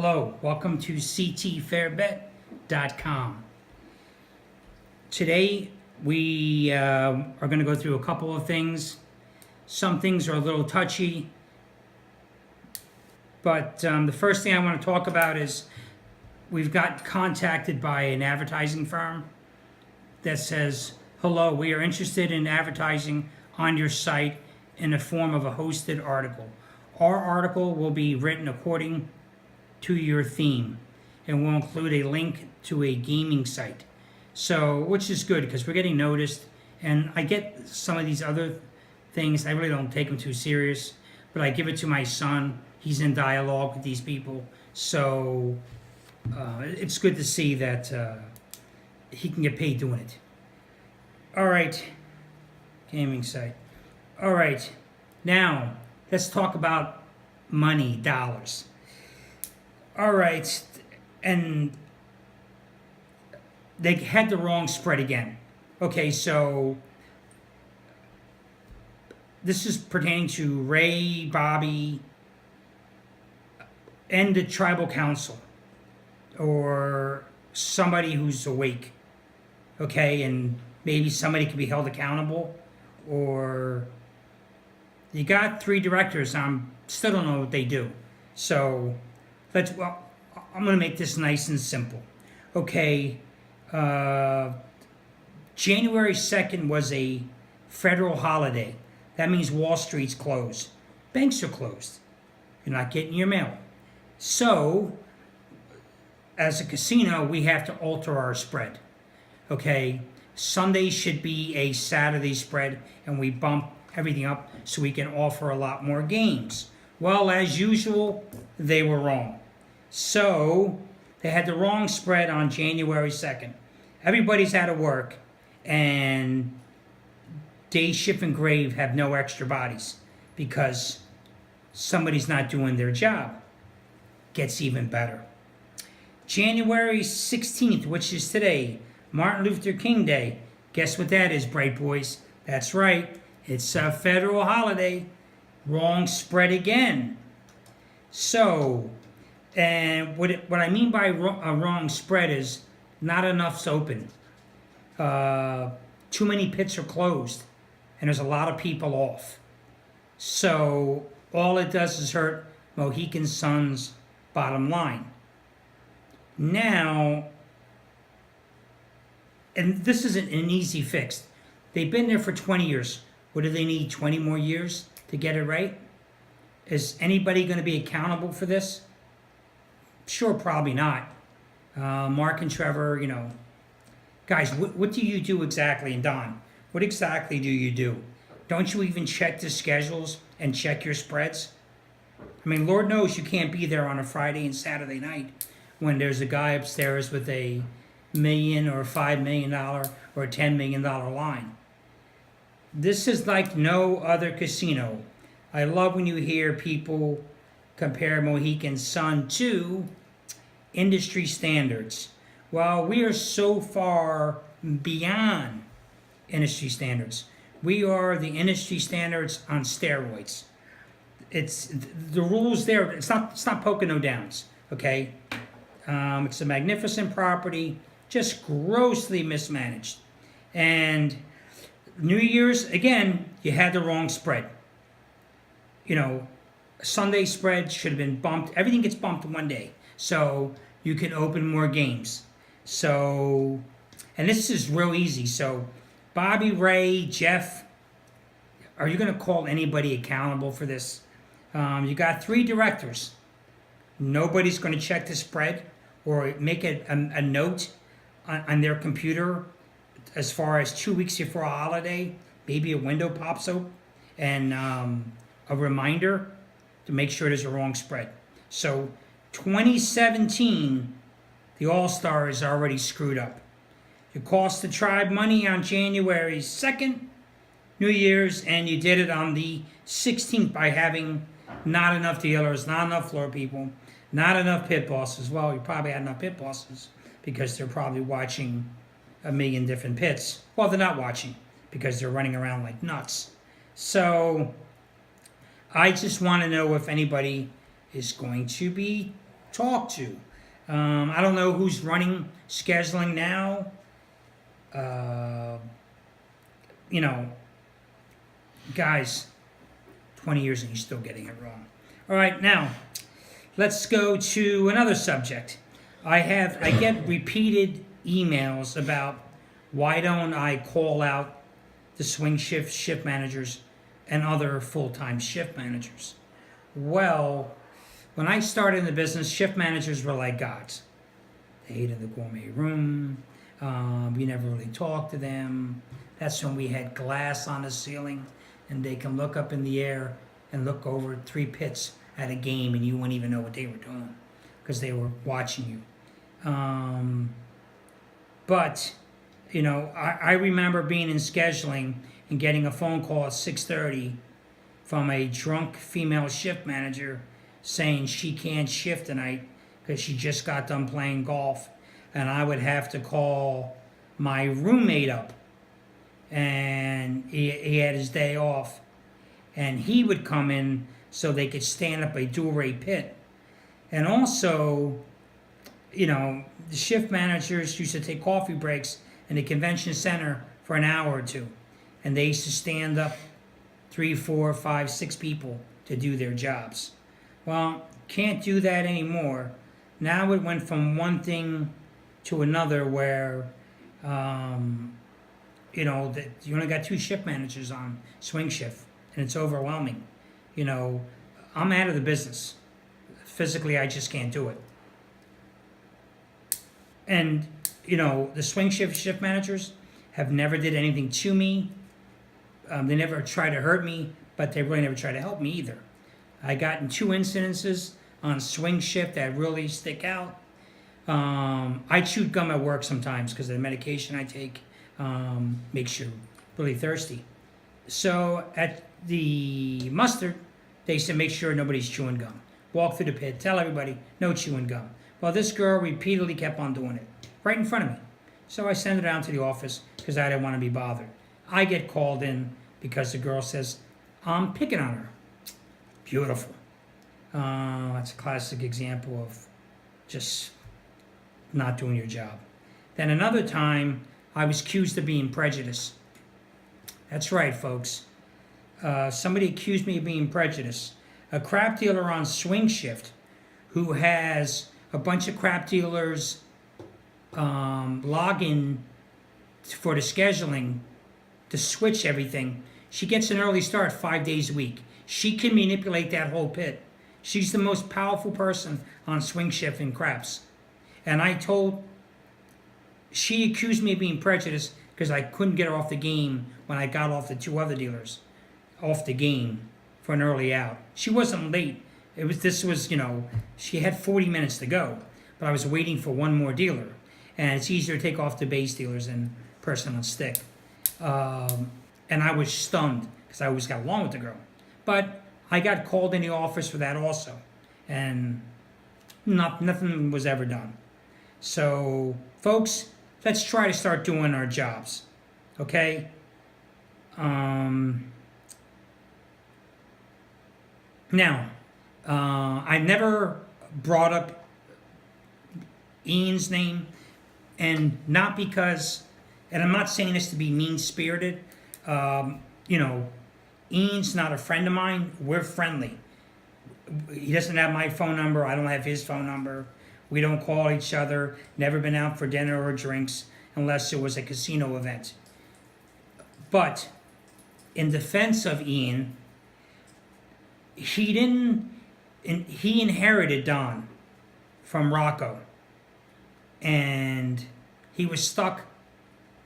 Hello, welcome to CTFairBet.com. Today we are going to go through a couple of things. Some things are a little touchy, but the first thing I want to talk about is we've got contacted by an advertising firm that says, hello, we are interested in advertising on your site in the form of a hosted article. Our article will be written according to your theme and will include a link to a gaming site. So, which is good because we're getting noticed, and I get some of these other things, I really don't take them too serious, but I give it to my son. He's in dialogue with these people, so it's good to see that he can get paid doing it. All right, gaming site. All right, now let's talk about money, dollars. All right, and they had the wrong spread again. Okay, so this is pertaining to Ray, Bobby, and the tribal council, or somebody who's awake. Okay, and maybe somebody can be held accountable, or you got 3 directors. Still don't know what they do. So I'm going to make this nice and simple. Okay, January 2nd was a federal holiday. That means Wall Street's closed. Banks are closed. You're not getting your mail. So, as a casino, we have to alter our spread. Okay, Sunday should be a Saturday spread, and we bump everything up so we can offer a lot more games. Well, as usual, they were wrong. So, they had the wrong spread on January 2nd. Everybody's out of work, and Day Shift and Grave have no extra bodies because somebody's not doing their job. Gets even better. January 16th, which is today, Martin Luther King Day. Guess what that is, Bright Boys? That's right. It's a federal holiday. Wrong spread again. So, and what I mean by a wrong spread is not enough's open. Too many pits are closed, and there's a lot of people off. So all it does is hurt Mohegan Sun's bottom line. Now, and this isn't an easy fix. They've been there for 20 years. What do they need, 20 more years to get it right? Is anybody going to be accountable for this? Sure, probably not. Mark and Trevor, guys, what do you do exactly? And Don, what exactly do you do? Don't you even check the schedules and check your spreads? I mean, Lord knows you can't be there on a Friday and Saturday night when there's a guy upstairs with a $1 million or $5 million or a $10 million line. This is like no other casino. I love when you hear people compare Mohegan Sun to industry standards. Well, we are so far beyond industry standards. We are the industry standards on steroids. It's the rules there. It's not Pocono Downs, okay? It's a magnificent property, just grossly mismanaged. And New Year's, again, you had the wrong spread. Sunday spread should have been bumped. Everything gets bumped in one day, so you can open more games. So, and this is real easy. So, Bobby, Ray, Jeff, are you going to call anybody accountable for this? You got 3 directors. Nobody's going to check the spread or make a note on their computer as far as 2 weeks before a holiday. Maybe a window pops up and a reminder to make sure there's a wrong spread. So 2017, the All-Star is already screwed up. You cost the tribe money on January 2nd, New Year's, and you did it on the 16th by having not enough dealers, not enough floor people, not enough pit bosses. Well, you probably had enough pit bosses because they're probably watching a million different pits. Well, they're not watching because they're running around like nuts. So I just want to know if anybody is going to be talk to. I don't know who's running scheduling now. You know, guys, 20 years and you're still getting it wrong. All right, now let's go to another subject. I get repeated emails about why don't I call out the swing shift managers and other full-time shift managers. Well, when I started in the business, shift managers were like gods. They ate in the gourmet room. We never really talked to them. That's when we had glass on the ceiling and they can look up in the air and look over 3 pits at a game and you wouldn't even know what they were doing because they were watching you. But, you know, I remember being in scheduling and getting a phone call at 6:30 from a drunk female shift manager saying she can't shift tonight because she just got done playing golf. And I would have to call my roommate up. And he had his day off. And he would come in so they could stand up a dual-ray pit. And also, you know, the shift managers used to take coffee breaks in the convention center for an hour or two. And they used to stand up 3, 4, 5, 6 people to do their jobs. Well, can't do that anymore. Now it went from one thing to another where, you know, that you only got 2 shift managers on swing shift, and it's overwhelming. You know, I'm out of the business. Physically, I just can't do it. And, you know, the swing shift managers have never did anything to me. They never tried to hurt me, but they really never tried to help me either. I got in 2 incidences on swing shift that really stick out. I chew gum at work sometimes because of the medication I take makes you really thirsty. So at the mustard, they said make sure nobody's chewing gum. Walk through the pit, tell everybody no chewing gum. Well, this girl repeatedly kept on doing it right in front of me. So I sent her down to the office because I didn't want to be bothered. I get called in because the girl says, I'm picking on her. Beautiful. That's a classic example of just not doing your job. Then another time, I was accused of being prejudiced. That's right, folks. Somebody accused me of being prejudiced. A crap dealer on swing shift who has a bunch of crap dealers log in for the scheduling to switch everything. She gets an early start 5 days a week. She can manipulate that whole pit. She's the most powerful person on swing shift in craps. And she accused me of being prejudiced because I couldn't get her off the game when I got off the 2 other dealers off the game for an early out. She wasn't late. This was, you know, she had 40 minutes to go, but I was waiting for one more dealer. And it's easier to take off the base dealers than person on stick. And I was stunned because I always got along with the girl. But I got called in the office for that also. And nothing was ever done. So, folks, let's try to start doing our jobs. Okay? Now, I never brought up Ian's name, and not because, and I'm not saying this to be mean-spirited, you know, Ian's not a friend of mine. We're friendly. He doesn't have my phone number. I don't have his phone number. We don't call each other. Never been out for dinner or drinks unless it was a casino event. But in defense of Ian, he inherited Don from Rocco. And he was stuck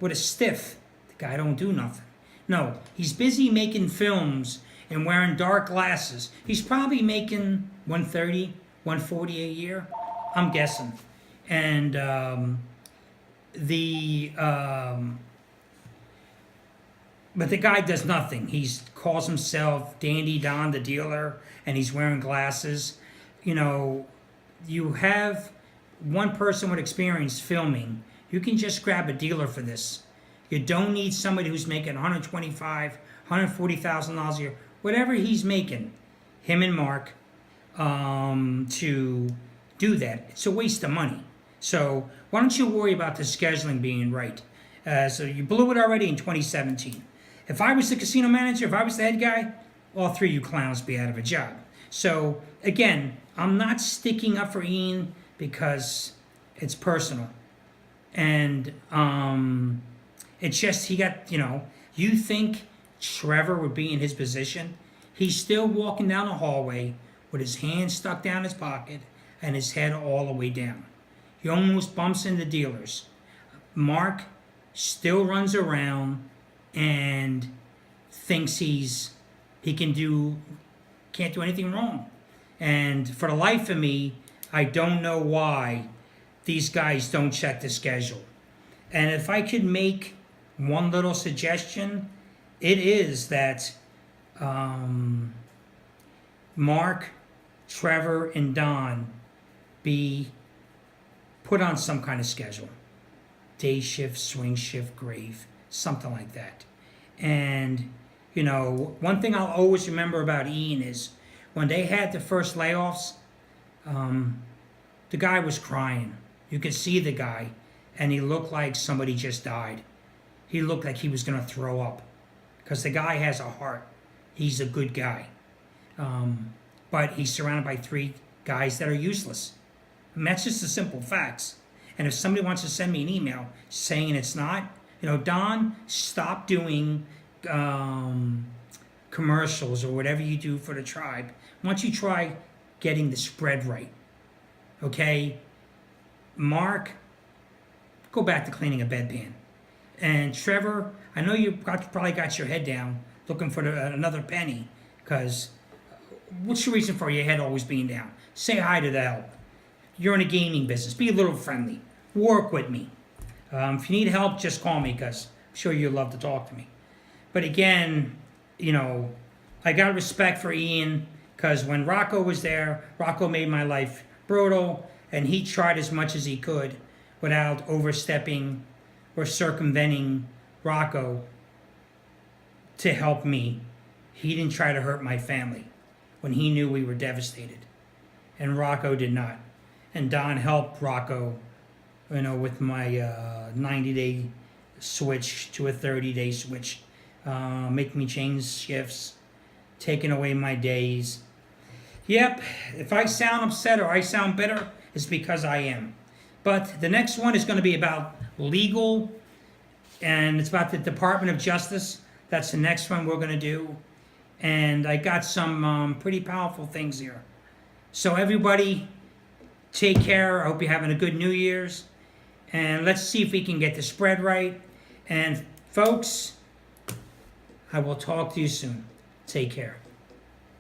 with a stiff. The guy don't do nothing. No, he's busy making films and wearing dark glasses. He's probably making $130, $140 a year, I'm guessing. And but the guy does nothing. He calls himself Dandy Don the dealer, and he's wearing glasses. You know, you have one person with experience filming. You can just grab a dealer for this. You don't need somebody who's making $125,000, $140,000 a year, whatever he's making, him and Mark, to do that. It's a waste of money. So why don't you worry about the scheduling being right? So you blew it already in 2017. If I was the casino manager, if I was the head guy, all three of you clowns be out of a job. So again, I'm not sticking up for Ian because it's personal. And it's just he got, you think Trevor would be in his position? He's still walking down the hallway with his hand stuck down his pocket and his head all the way down. He almost bumps into dealers. Mark still runs around and thinks he can't do anything wrong. And for the life of me, I don't know why these guys don't check the schedule. And if I could make one little suggestion, it is that Mark, Trevor, and Don be put on some kind of schedule. Day shift, swing shift, grave, something like that. And, one thing I'll always remember about Ian is when they had the first layoffs, the guy was crying. You could see the guy, and he looked like somebody just died. He looked like he was going to throw up because the guy has a heart. He's a good guy. But he's surrounded by three guys that are useless. And that's just the simple facts. And if somebody wants to send me an email saying it's not, Don, stop doing commercials or whatever you do for the tribe. Why don't you try getting the spread right? Okay? Mark, go back to cleaning a bedpan. And Trevor, I know you probably got your head down looking for another penny, because what's your reason for your head always being down? Say hi to the help. You're in a gaming business. Be a little friendly. Work with me. If you need help, just call me, because I'm sure you'd love to talk to me. But again, I got respect for Ian, because when Rocco was there, Rocco made my life brutal, and he tried as much as he could without overstepping or circumventing Rocco to help me. He didn't try to hurt my family when he knew we were devastated. And Rocco did not. And Don helped Rocco, with my 90-day switch to a 30-day switch, making me change shifts, taking away my days. Yep, if I sound upset or I sound bitter, it's because I am. But the next one is going to be about legal, and it's about the Department of Justice. That's the next one we're going to do. And I got some pretty powerful things here. So everybody, take care. I hope you're having a good New Year's. And let's see if we can get the spread right. And folks, I will talk to you soon. Take care.